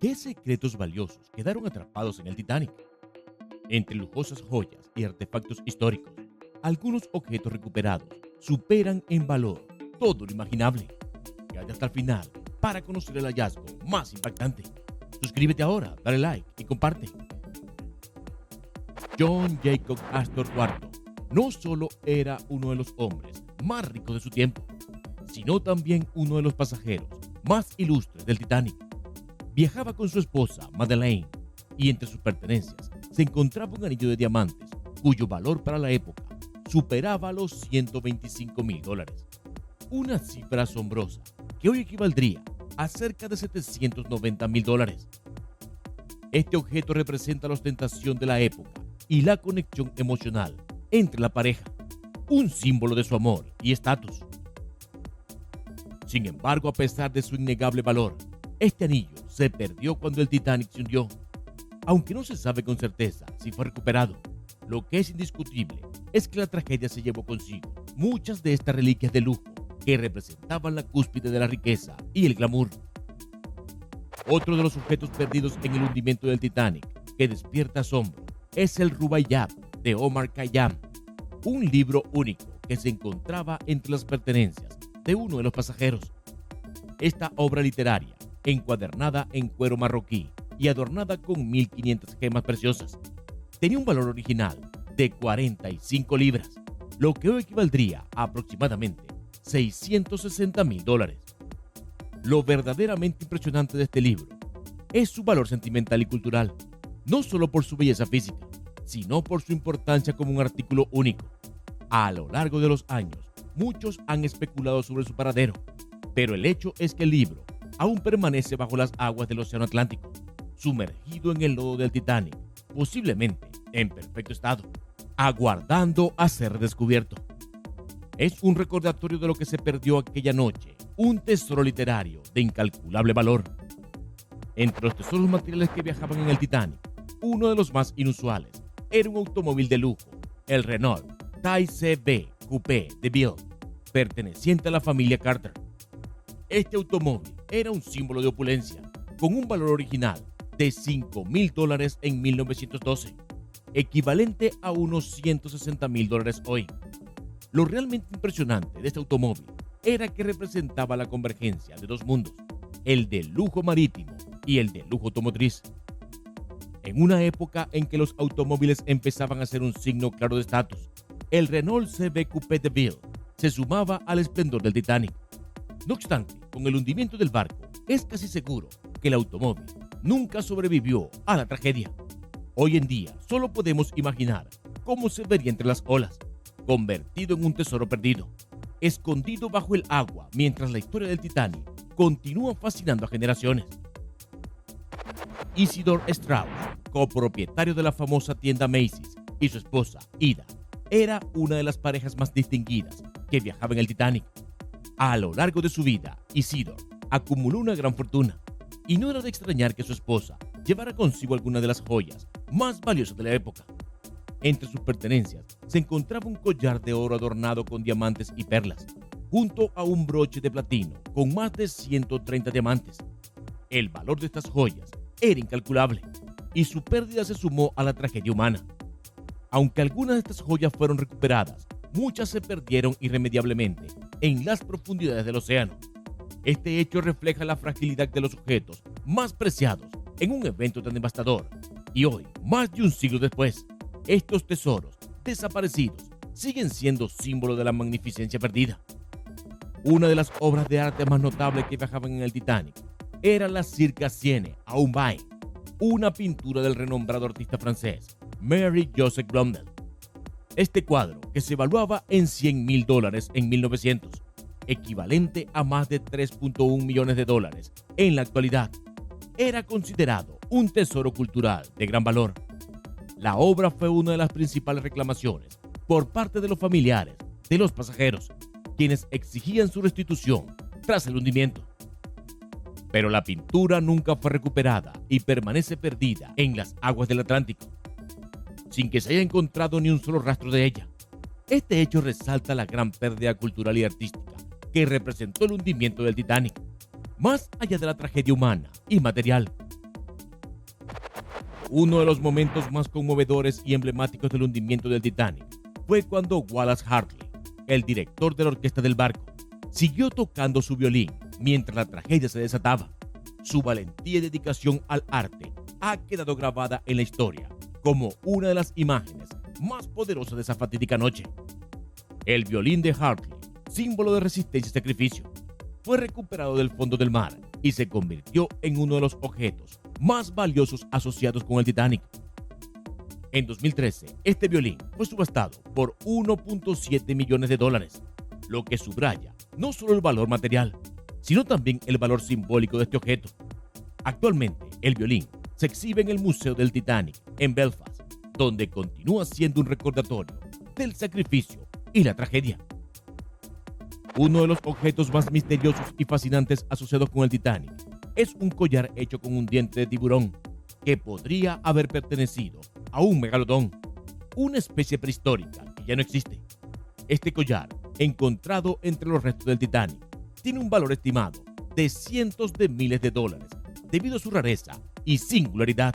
¿Qué secretos valiosos quedaron atrapados en el Titanic? Entre lujosas joyas y artefactos históricos, algunos objetos recuperados superan en valor todo lo imaginable. Quédate hasta el final para conocer el hallazgo más impactante. Suscríbete ahora, dale like y comparte. John Jacob Astor IV no solo era uno de los hombres más ricos de su tiempo, sino también uno de los pasajeros más ilustres del Titanic. Viajaba con su esposa, Madeleine, y entre sus pertenencias se encontraba un anillo de diamantes cuyo valor para la época superaba los $125,000, una cifra asombrosa que hoy equivaldría a cerca de $790,000. Este objeto representa la ostentación de la época y la conexión emocional entre la pareja, un símbolo de su amor y estatus. Sin embargo, a pesar de su innegable valor, este anillo se perdió cuando el Titanic se hundió. Aunque no se sabe con certeza si fue recuperado, lo que es indiscutible es que la tragedia se llevó consigo muchas de estas reliquias de lujo que representaban la cúspide de la riqueza y el glamour. Otro de los objetos perdidos en el hundimiento del Titanic que despierta asombro es el Rubaiyat de Omar Khayyam, un libro único que se encontraba entre las pertenencias de uno de los pasajeros. Esta obra literaria, encuadernada en cuero marroquí y adornada con 1.500 gemas preciosas, tenía un valor original de 45 libras, lo que hoy equivaldría a aproximadamente $660,000. Lo verdaderamente impresionante de este libro es su valor sentimental y cultural, no solo por su belleza física, sino por su importancia como un artículo único. A lo largo de los años, muchos han especulado sobre su paradero, pero el hecho es que el libro aún permanece bajo las aguas del Océano Atlántico, sumergido en el lodo del Titanic, posiblemente en perfecto estado, aguardando a ser descubierto. Es un recordatorio de lo que se perdió aquella noche, un tesoro literario de incalculable valor. Entre los tesoros materiales que viajaban en el Titanic, uno de los más inusuales era un automóvil de lujo, el Renault Type B Coupé de Ville, perteneciente a la familia Carter. Este automóvil era un símbolo de opulencia, con un valor original de $5,000 en 1912, equivalente a unos $160,000 hoy. Lo realmente impresionante de este automóvil era que representaba la convergencia de dos mundos, el del lujo marítimo y el del lujo automotriz. En una época en que los automóviles empezaban a ser un signo claro de estatus, el Renault CB Coupé de Ville se sumaba al esplendor del Titanic. No obstante, con el hundimiento del barco, es casi seguro que el automóvil nunca sobrevivió a la tragedia. Hoy en día solo podemos imaginar cómo se vería entre las olas, convertido en un tesoro perdido, escondido bajo el agua mientras la historia del Titanic continúa fascinando a generaciones. Isidore Straus, copropietario de la famosa tienda Macy's, y su esposa, Ida, era una de las parejas más distinguidas que viajaba en el Titanic. A lo largo de su vida, Isidore acumuló una gran fortuna, y no era de extrañar que su esposa llevara consigo algunas de las joyas más valiosas de la época. Entre sus pertenencias se encontraba un collar de oro adornado con diamantes y perlas, junto a un broche de platino con más de 130 diamantes. El valor de estas joyas era incalculable, y su pérdida se sumó a la tragedia humana. Aunque algunas de estas joyas fueron recuperadas, muchas se perdieron irremediablemente en las profundidades del océano. Este hecho refleja la fragilidad de los objetos más preciados en un evento tan devastador. Y hoy, más de un siglo después, estos tesoros desaparecidos siguen siendo símbolo de la magnificencia perdida. Una de las obras de arte más notables que viajaban en el Titanic era la Cirque Sienne à un bain, una pintura del renombrado artista francés Marie-Joseph Blondel. Este cuadro, que se evaluaba en $100,000 en 1900, equivalente a más de $3.1 millones en la actualidad, era considerado un tesoro cultural de gran valor. La obra fue una de las principales reclamaciones por parte de los familiares de los pasajeros, quienes exigían su restitución tras el hundimiento. Pero la pintura nunca fue recuperada y permanece perdida en las aguas del Atlántico, sin que se haya encontrado ni un solo rastro de ella. Este hecho resalta la gran pérdida cultural y artística que representó el hundimiento del Titanic, más allá de la tragedia humana y material. Uno de los momentos más conmovedores y emblemáticos del hundimiento del Titanic fue cuando Wallace Hartley, el director de la orquesta del barco, siguió tocando su violín mientras la tragedia se desataba. Su valentía y dedicación al arte ha quedado grabada en la historia como una de las imágenes más poderosas de esa fatídica noche. El violín de Hartley, símbolo de resistencia y sacrificio, fue recuperado del fondo del mar y se convirtió en uno de los objetos más valiosos asociados con el Titanic. En 2013, este violín fue subastado por $1.7 millones, lo que subraya no solo el valor material, sino también el valor simbólico de este objeto. Actualmente, el violín se exhibe en el Museo del Titanic en Belfast, donde continúa siendo un recordatorio del sacrificio y la tragedia. Uno de los objetos más misteriosos y fascinantes asociados con el Titanic es un collar hecho con un diente de tiburón que podría haber pertenecido a un megalodón, una especie prehistórica que ya no existe. Este collar, encontrado entre los restos del Titanic, tiene un valor estimado de cientos de miles de dólares debido a su rareza y singularidad.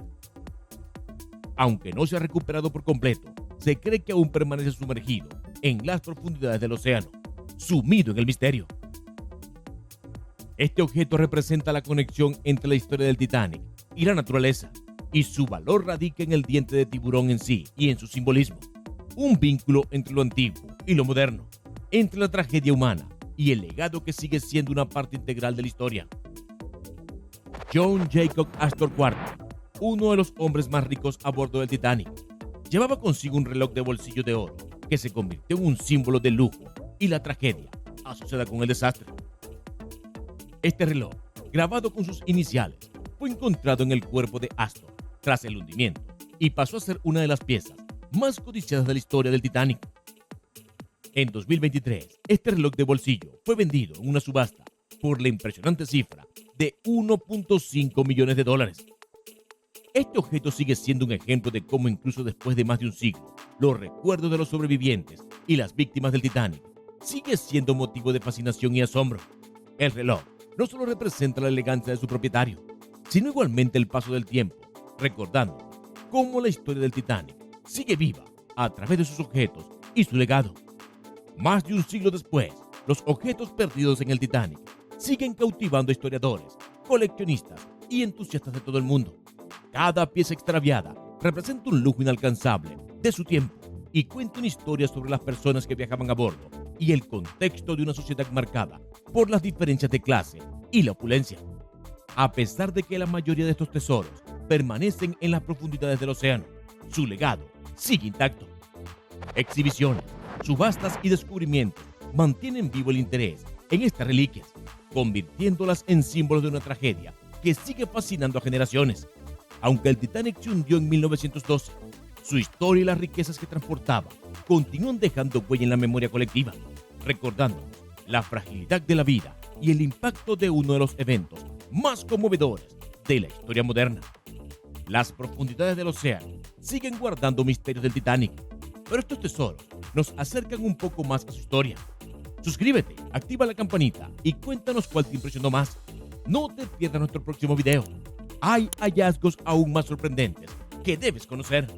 Aunque no se ha recuperado por completo, se cree que aún permanece sumergido en las profundidades del océano, sumido en el misterio. Este objeto representa la conexión entre la historia del Titanic y la naturaleza, y su valor radica en el diente de tiburón en sí y en su simbolismo, un vínculo entre lo antiguo y lo moderno, entre la tragedia humana y el legado que sigue siendo una parte integral de la historia. John Jacob Astor IV, uno de los hombres más ricos a bordo del Titanic, llevaba consigo un reloj de bolsillo de oro que se convirtió en un símbolo de lujo y la tragedia asociada con el desastre. Este reloj, grabado con sus iniciales, fue encontrado en el cuerpo de Astor tras el hundimiento y pasó a ser una de las piezas más codiciadas de la historia del Titanic. En 2023, este reloj de bolsillo fue vendido en una subasta por la impresionante cifra de $1.5 millones. Este objeto sigue siendo un ejemplo de cómo incluso después de más de un siglo, los recuerdos de los sobrevivientes y las víctimas del Titanic sigue siendo motivo de fascinación y asombro. El reloj no solo representa la elegancia de su propietario, sino igualmente el paso del tiempo, recordando cómo la historia del Titanic sigue viva a través de sus objetos y su legado. Más de un siglo después, los objetos perdidos en el Titanic siguen cautivando a historiadores, coleccionistas y entusiastas de todo el mundo. Cada pieza extraviada representa un lujo inalcanzable de su tiempo y cuenta una historia sobre las personas que viajaban a bordo y el contexto de una sociedad marcada por las diferencias de clase y la opulencia. A pesar de que la mayoría de estos tesoros permanecen en las profundidades del océano, su legado sigue intacto. Exhibiciones, subastas y descubrimientos mantienen vivo el interés en estas reliquias, convirtiéndolas en símbolos de una tragedia que sigue fascinando a generaciones. Aunque el Titanic se hundió en 1912, su historia y las riquezas que transportaba continúan dejando huella en la memoria colectiva, recordándonos la fragilidad de la vida y el impacto de uno de los eventos más conmovedores de la historia moderna. Las profundidades del océano siguen guardando misterios del Titanic, pero estos tesoros nos acercan un poco más a su historia. Suscríbete, activa la campanita y cuéntanos cuál te impresionó más. No te pierdas nuestro próximo video. Hay hallazgos aún más sorprendentes que debes conocer.